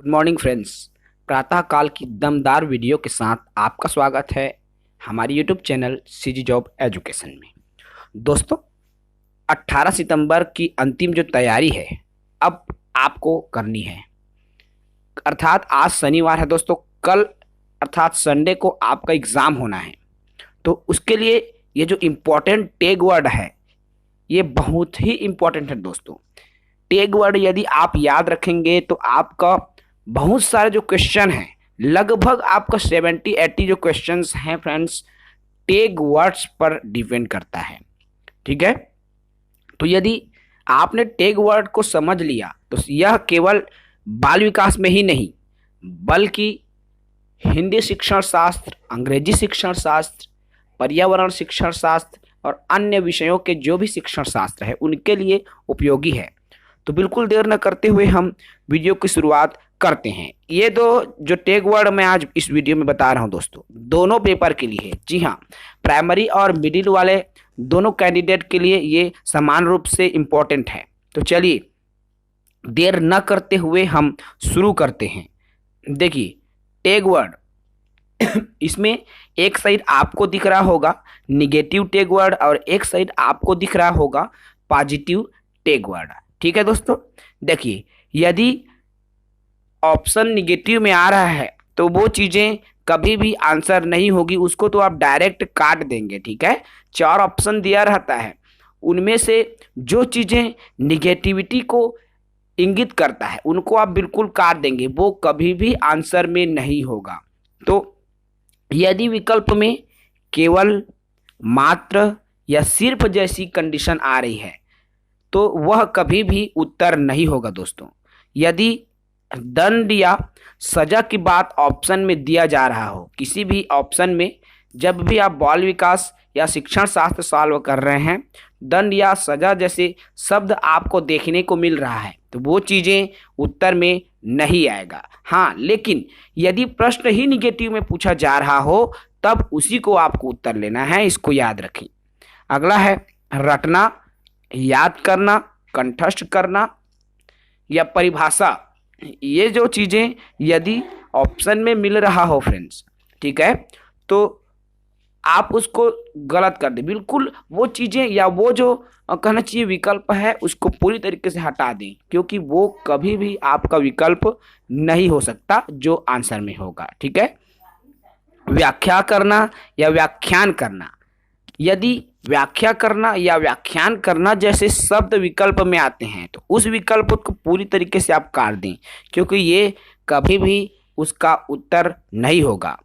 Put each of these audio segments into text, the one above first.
Good morning friends. प्रातः काल की दमदार वीडियो के साथ आपका स्वागत है हमारी YouTube channel CG job education में। दोस्तों, 18 सितंबर की अंतिम जो तैयारी है अब आपको करनी है, अर्थात आज शनिवार है दोस्तों। कल अर्थात संडे को आपका एग्ज़ाम होना है, तो उसके लिए ये जो इम्पोर्टेंट टैग वर्ड है ये बहुत ही इम्पोर्टेंट है दोस्तों। टैग वर्ड यदि आप याद रखेंगे तो आपका बहुत सारे जो क्वेश्चन हैं, लगभग आपका 70-80 जो क्वेश्चंस हैं फ्रेंड्स, टैग वर्ड्स पर डिपेंड करता है। ठीक है, तो यदि आपने टैग वर्ड को समझ लिया तो यह केवल बाल विकास में ही नहीं बल्कि हिंदी शिक्षण शास्त्र, अंग्रेजी शिक्षण शास्त्र, पर्यावरण शिक्षण शास्त्र और अन्य विषयों के जो भी शिक्षण शास्त्र है उनके लिए उपयोगी है। तो बिल्कुल देर न करते हुए हम वीडियो की शुरुआत करते हैं। ये दो जो टैग वर्ड मैं आज इस वीडियो में बता रहा हूं दोस्तों, दोनों पेपर के लिए है। जी हाँ, प्राइमरी और मिडिल वाले दोनों कैंडिडेट के लिए ये समान रूप से इम्पोर्टेंट है। तो चलिए देर न करते हुए हम शुरू करते हैं। देखिए, टैग वर्ड इसमें एक साइड आपको दिख रहा होगा निगेटिव टैग वर्ड और एक साइड आपको दिख रहा होगा पॉजिटिव टैग वर्ड। ठीक है दोस्तों, देखिए यदि ऑप्शन निगेटिव में आ रहा है तो वो चीज़ें कभी भी आंसर नहीं होगी, उसको तो आप डायरेक्ट काट देंगे। ठीक है, 4 ऑप्शन दिया रहता है, उनमें से जो चीज़ें निगेटिविटी को इंगित करता है उनको आप बिल्कुल काट देंगे, वो कभी भी आंसर में नहीं होगा। तो यदि विकल्प में केवल, मात्र या सिर्फ जैसी कंडीशन आ रही है तो वह कभी भी उत्तर नहीं होगा दोस्तों। यदि दंड या सजा की बात ऑप्शन में दिया जा रहा हो, किसी भी ऑप्शन में जब भी आप बाल विकास या शिक्षण शास्त्र सॉल्व कर रहे हैं, दंड या सजा जैसे शब्द आपको देखने को मिल रहा है तो वो चीज़ें उत्तर में नहीं आएगा। हाँ, लेकिन यदि प्रश्न ही निगेटिव में पूछा जा रहा हो तब उसी को आपको उत्तर लेना है, इसको याद रखें। अगला है रटना, याद करना, कंठस्थ करना या परिभाषा। ये जो चीज़ें यदि ऑप्शन में मिल रहा हो फ्रेंड्स, ठीक है, तो आप उसको गलत कर दें। बिल्कुल वो चीज़ें या वो जो कहना चाहिए विकल्प है उसको पूरी तरीके से हटा दें, क्योंकि वो कभी भी आपका विकल्प नहीं हो सकता जो आंसर में होगा। ठीक है, व्याख्या करना या व्याख्यान करना। यदि व्याख्या करना या व्याख्यान करना जैसे शब्द विकल्प में आते हैं तो उस विकल्प को पूरी तरीके से आप काट दें, क्योंकि ये कभी भी उसका उत्तर नहीं होगा।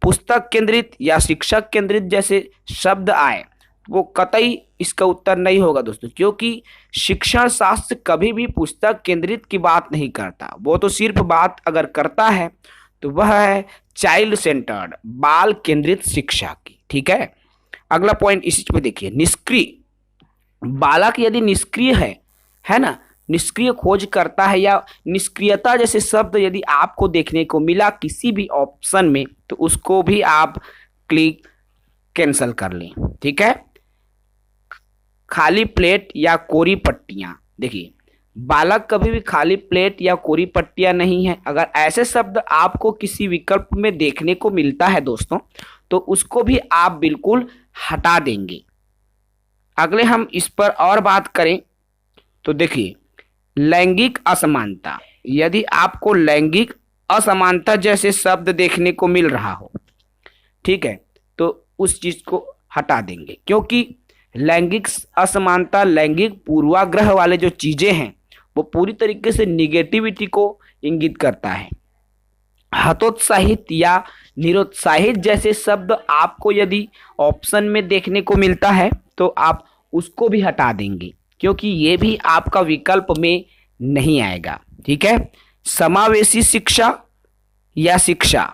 पुस्तक केंद्रित या शिक्षक केंद्रित जैसे शब्द आए वो कतई इसका उत्तर नहीं होगा दोस्तों, क्योंकि शिक्षण शास्त्र कभी भी पुस्तक केंद्रित की बात नहीं करता। वो तो सिर्फ बात अगर करता है तो वह है चाइल्ड सेंटर्ड, बाल केंद्रित शिक्षा की। ठीक है, अगला पॉइंट इसी पे देखिए, निष्क्रिय। बालक यदि निष्क्रिय है ना, निष्क्रिय खोज करता है या निष्क्रियता जैसे शब्द यदि आपको देखने को मिला किसी भी ऑप्शन में तो उसको भी आप क्लिक कैंसिल कर लें। ठीक है, खाली प्लेट या कोरी पट्टियां। देखिए, बालक कभी भी खाली प्लेट या कोरी पट्टियां नहीं है। अगर ऐसे शब्द आपको किसी विकल्प में देखने को मिलता है दोस्तों तो उसको भी आप बिल्कुल हटा देंगे। अगले हम इस पर और बात करें तो देखिए, लैंगिक असमानता। यदि आपको लैंगिक असमानता जैसे शब्द देखने को मिल रहा हो, ठीक है, तो उस चीज को हटा देंगे, क्योंकि लैंगिक असमानता, लैंगिक पूर्वाग्रह वाले जो चीजें हैं वो पूरी तरीके से निगेटिविटी को इंगित करता है। हतोत्साहित या निरुत्साहित जैसे शब्द आपको यदि ऑप्शन में देखने को मिलता है तो आप उसको भी हटा देंगे, क्योंकि ये भी आपका विकल्प में नहीं आएगा। ठीक है, समावेशी शिक्षा या शिक्षा।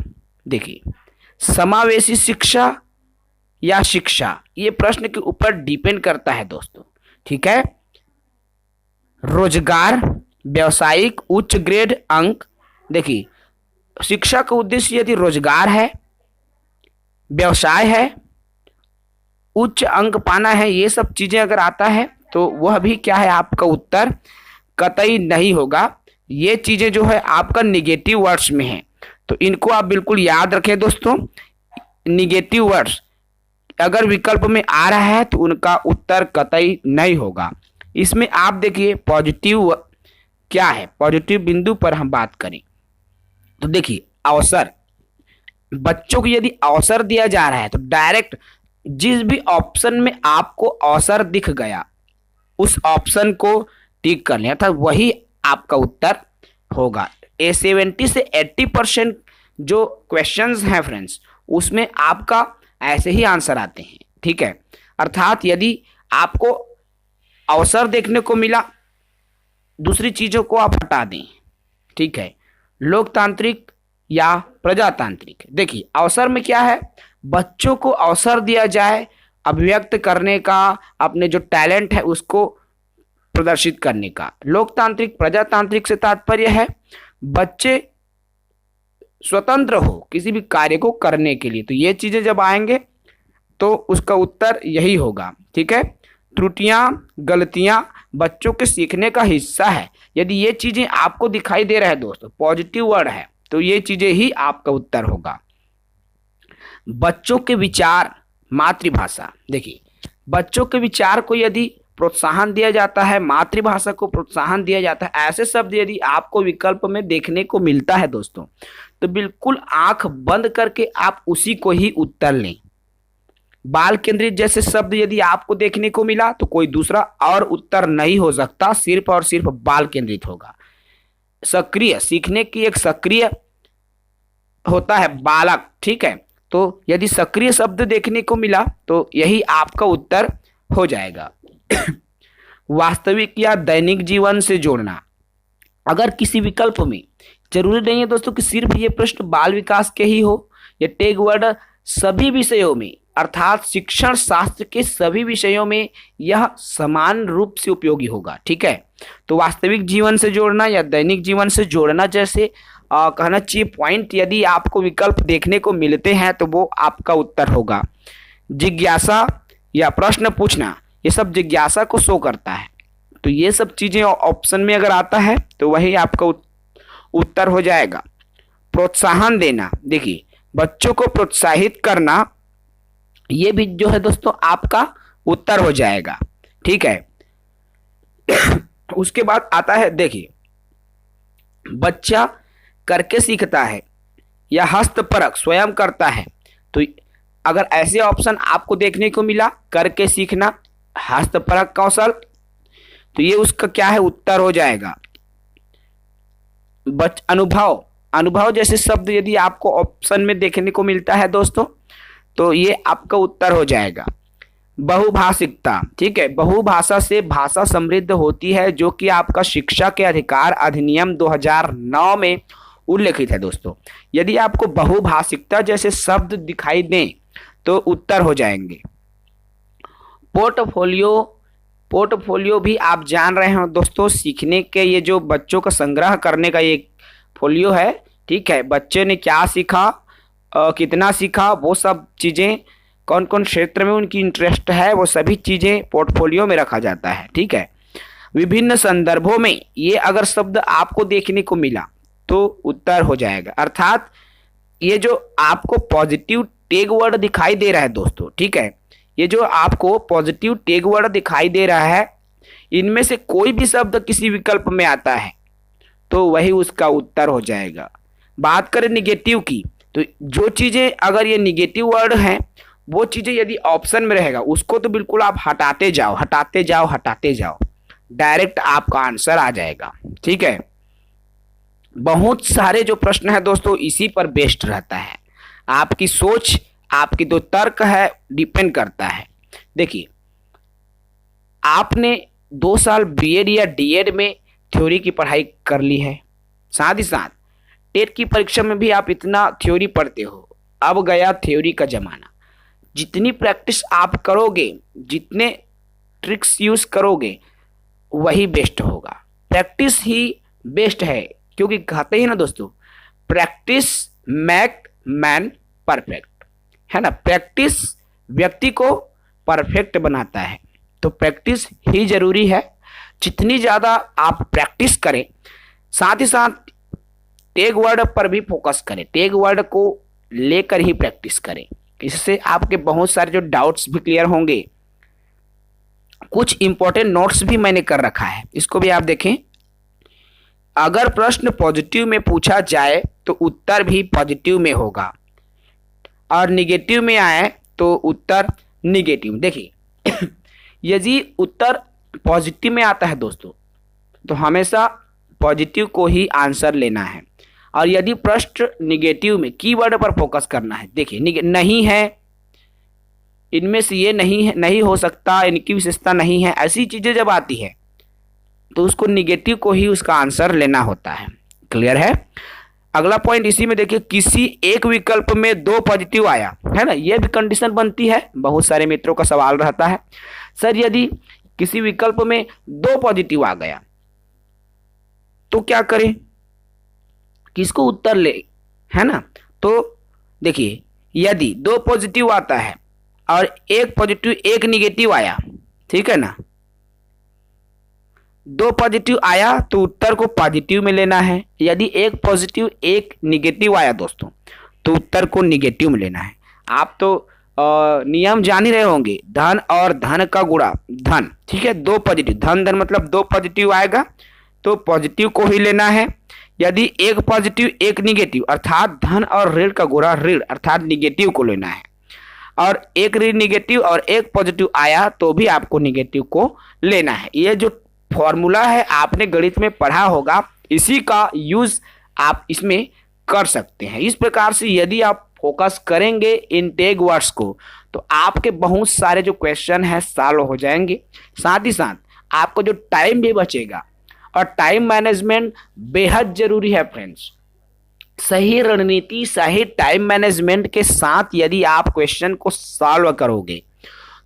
देखिए, समावेशी शिक्षा या शिक्षा ये प्रश्न के ऊपर डिपेंड करता है दोस्तों। ठीक है, रोजगार, व्यावसायिक, उच्च ग्रेड अंक। देखिए, शिक्षा का उद्देश्य यदि रोजगार है, व्यवसाय है, उच्च अंक पाना है, ये सब चीजें अगर आता है तो वह भी क्या है आपका उत्तर कतई नहीं होगा, ये चीजें जो है आपका निगेटिव वर्ड्स में है, तो इनको आप बिल्कुल याद रखें दोस्तों। निगेटिव वर्ड्स अगर विकल्प में आ रहा है तो उनका उत्तर कतई नहीं होगा। इसमें आप देखिए पॉजिटिव क्या है, पॉजिटिव बिंदु पर हम बात करें तो देखिए अवसर, बच्चों को यदि अवसर दिया जा रहा है तो डायरेक्ट जिस भी ऑप्शन में आपको अवसर दिख गया उस ऑप्शन को टिक कर लिया था, वही आपका उत्तर होगा। 70 से 80% जो क्वेश्चंस हैं फ्रेंड्स, उसमें आपका ऐसे ही आंसर आते हैं, ठीक है। अर्थात यदि आपको अवसर देखने को मिला, दूसरी चीजों को आप हटा दें, ठीक है। लोकतांत्रिक या प्रजातांत्रिक, देखिए अवसर में क्या है, बच्चों को अवसर दिया जाए अभिव्यक्त करने का, अपने जो टैलेंट है उसको प्रदर्शित करने का। लोकतांत्रिक प्रजातांत्रिक से तात्पर्य है बच्चे स्वतंत्र हो किसी भी कार्य को करने के लिए, तो ये चीजें जब आएंगे तो उसका उत्तर यही होगा, ठीक है। त्रुटियां गलतियां बच्चों के सीखने का हिस्सा है, यदि ये चीजें आपको दिखाई दे रहा है दोस्तों, पॉजिटिव वर्ड है, तो ये चीजें ही आपका उत्तर होगा। बच्चों के विचार मातृभाषा, देखिए बच्चों के विचार को यदि प्रोत्साहन दिया जाता है, मातृभाषा को प्रोत्साहन दिया जाता है, ऐसे शब्द यदि आपको विकल्प में देखने को मिलता है दोस्तों, तो बिल्कुल आंख बंद करके आप उसी को ही उत्तर लें। बाल केंद्रित जैसे शब्द यदि आपको देखने को मिला तो कोई दूसरा और उत्तर नहीं हो सकता, सिर्फ और सिर्फ बाल केंद्रित होगा। सक्रिय, सीखने की एक सक्रिय होता है बालक, ठीक है, तो यदि सक्रिय शब्द देखने को मिला तो यही आपका उत्तर हो जाएगा। वास्तविक या दैनिक जीवन से जोड़ना, अगर किसी विकल्प में, जरूरी नहीं है दोस्तों कि सिर्फ ये प्रश्न बाल विकास के ही हो, ये टैग वर्ड सभी विषयों में अर्थात शिक्षण शास्त्र के सभी विषयों में यह समान रूप से उपयोगी होगा, ठीक है। तो वास्तविक जीवन से जोड़ना या दैनिक जीवन से जोड़ना जैसे कहना चाहिए पॉइंट यदि आपको विकल्प देखने को मिलते हैं तो वो आपका उत्तर होगा। जिज्ञासा या प्रश्न पूछना, ये सब जिज्ञासा को शो करता है, तो ये सब चीजें ऑप्शन में अगर आता है तो वही आपका उत्तर हो जाएगा। प्रोत्साहन देना, देखिए बच्चों को प्रोत्साहित करना, ये भी जो है दोस्तों आपका उत्तर हो जाएगा, ठीक है। उसके बाद आता है, देखिए बच्चा करके सीखता है या हस्तपरक स्वयं करता है, तो अगर ऐसे ऑप्शन आपको देखने को मिला, करके सीखना, हस्तपरक कौशल, तो ये उसका क्या है उत्तर हो जाएगा। अनुभव, अनुभव जैसे शब्द यदि आपको ऑप्शन में देखने को मिलता है दोस्तों, तो ये आपका उत्तर हो जाएगा। बहुभाषिकता, ठीक है, बहुभाषा से भाषा समृद्ध होती है, जो कि आपका शिक्षा के अधिकार अधिनियम 2009 में उल्लेखित है दोस्तों। यदि आपको बहुभाषिकता जैसे शब्द दिखाई दें तो उत्तर हो जाएंगे। पोर्टफोलियो, पोर्टफोलियो भी आप जान रहे हो दोस्तों, सीखने के ये जो बच्चों का संग्रह करने का ये फोलियो है, ठीक है, बच्चे ने क्या सीखा, कितना सीखा, वो सब चीज़ें, कौन कौन क्षेत्र में उनकी इंटरेस्ट है, वो सभी चीज़ें पोर्टफोलियो में रखा जाता है, ठीक है। विभिन्न संदर्भों में ये अगर शब्द आपको देखने को मिला तो उत्तर हो जाएगा। अर्थात ये जो आपको पॉजिटिव टैग वर्ड दिखाई दे रहा है दोस्तों, ठीक है, ये जो आपको पॉजिटिव टैग वर्ड दिखाई दे रहा है, इनमें से कोई भी शब्द किसी विकल्प में आता है तो वही उसका उत्तर हो जाएगा। बात करें निगेटिव की, तो जो चीज़ें अगर ये निगेटिव वर्ड हैं, वो चीज़ें यदि ऑप्शन में रहेगा उसको तो बिल्कुल आप हटाते जाओ, हटाते जाओ, हटाते जाओ, डायरेक्ट आपका आंसर आ जाएगा, ठीक है। बहुत सारे जो प्रश्न है दोस्तों इसी पर बेस्ड रहता है, आपकी सोच, आपकी जो तर्क है डिपेंड करता है। देखिए आपने 2 साल बीएड या डीएड में थ्योरी की पढ़ाई कर ली है, साथ ही साथ टेट की परीक्षा में भी आप इतना थ्योरी पढ़ते हो, अब गया थ्योरी का ज़माना। जितनी प्रैक्टिस आप करोगे, जितने ट्रिक्स यूज़ करोगे, वही बेस्ट होगा। प्रैक्टिस ही बेस्ट है, क्योंकि कहते ही ना दोस्तों, प्रैक्टिस मेक मैन परफेक्ट, है ना। प्रैक्टिस व्यक्ति को परफेक्ट बनाता है, तो प्रैक्टिस ही जरूरी है। जितनी ज़्यादा आप प्रैक्टिस करें, साथ ही साथ टैग वर्ड पर भी फोकस करें, टैग वर्ड को लेकर ही प्रैक्टिस करें। इससे आपके बहुत सारे जो डाउट्स भी क्लियर होंगे। कुछ इंपॉर्टेंट नोट्स भी मैंने कर रखा है, इसको भी आप देखें। अगर प्रश्न पॉजिटिव में पूछा जाए तो उत्तर भी पॉजिटिव में होगा, और निगेटिव में आए तो उत्तर निगेटिव। देखिए यदि उत्तर पॉजिटिव में आता है दोस्तों, तो हमेशा पॉजिटिव को ही आंसर लेना है। और यदि प्रश्न निगेटिव में, कीवर्ड पर फोकस करना है। देखिए नहीं है, इनमें से ये नहीं है, नहीं हो सकता, इनकी विशेषता नहीं है, ऐसी चीजें जब आती है तो उसको निगेटिव को ही उसका आंसर लेना होता है। क्लियर है। अगला पॉइंट इसी में देखिए, किसी एक विकल्प में 2 पॉजिटिव आया है ना, यह भी कंडीशन बनती है। बहुत सारे मित्रों का सवाल रहता है, सर यदि किसी विकल्प में 2 पॉजिटिव आ गया तो क्या करें, किसको उत्तर ले, है ना। तो देखिए यदि 2 पॉजिटिव आता है और 1 पॉजिटिव 1 निगेटिव आया, ठीक है ना, 2 पॉजिटिव आया तो उत्तर को पॉजिटिव में लेना है। यदि 1 पॉजिटिव 1 निगेटिव आया दोस्तों, तो उत्तर को निगेटिव में लेना है। आप तो नियम जान ही रहे होंगे, धन और धन का गुणा धन, ठीक है। 2 पॉजिटिव, धन धन मतलब 2 पॉजिटिव आएगा तो पॉजिटिव को ही लेना है। यदि 1 पॉजिटिव 1 निगेटिव, अर्थात धन और ऋण का गुणा ऋण अर्थात निगेटिव को लेना है। और 1 ऋण निगेटिव और 1 पॉजिटिव आया तो भी आपको निगेटिव को लेना है। ये जो फॉर्मूला है आपने गणित में पढ़ा होगा, इसी का यूज आप इसमें कर सकते हैं। इस प्रकार से यदि आप फोकस करेंगे इन टैग वर्ड्स को, तो आपके बहुत सारे जो क्वेश्चन है सॉल्व हो जाएंगे। साथ ही साथ आपको जो टाइम भी बचेगा, और टाइम मैनेजमेंट बेहद जरूरी है फ्रेंड्स। सही रणनीति, सही टाइम मैनेजमेंट के साथ यदि आप क्वेश्चन को सॉल्व करोगे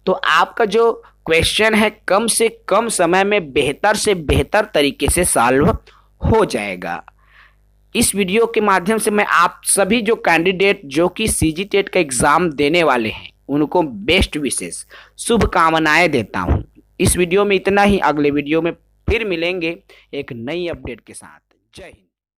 तो आपका जो क्वेश्चन है कम से कम समय में बेहतर से बेहतर तरीके से सॉल्व हो जाएगा। इस वीडियो के माध्यम से मैं आप सभी जो कैंडिडेट जो कि सीजी टेट का एग्जाम देने वाले हैं उनको बेस्ट विशेष शुभकामनाएं देता हूं। इस वीडियो में इतना ही, अगले वीडियो में फिर मिलेंगे एक नई अपडेट के साथ। जय हिंद।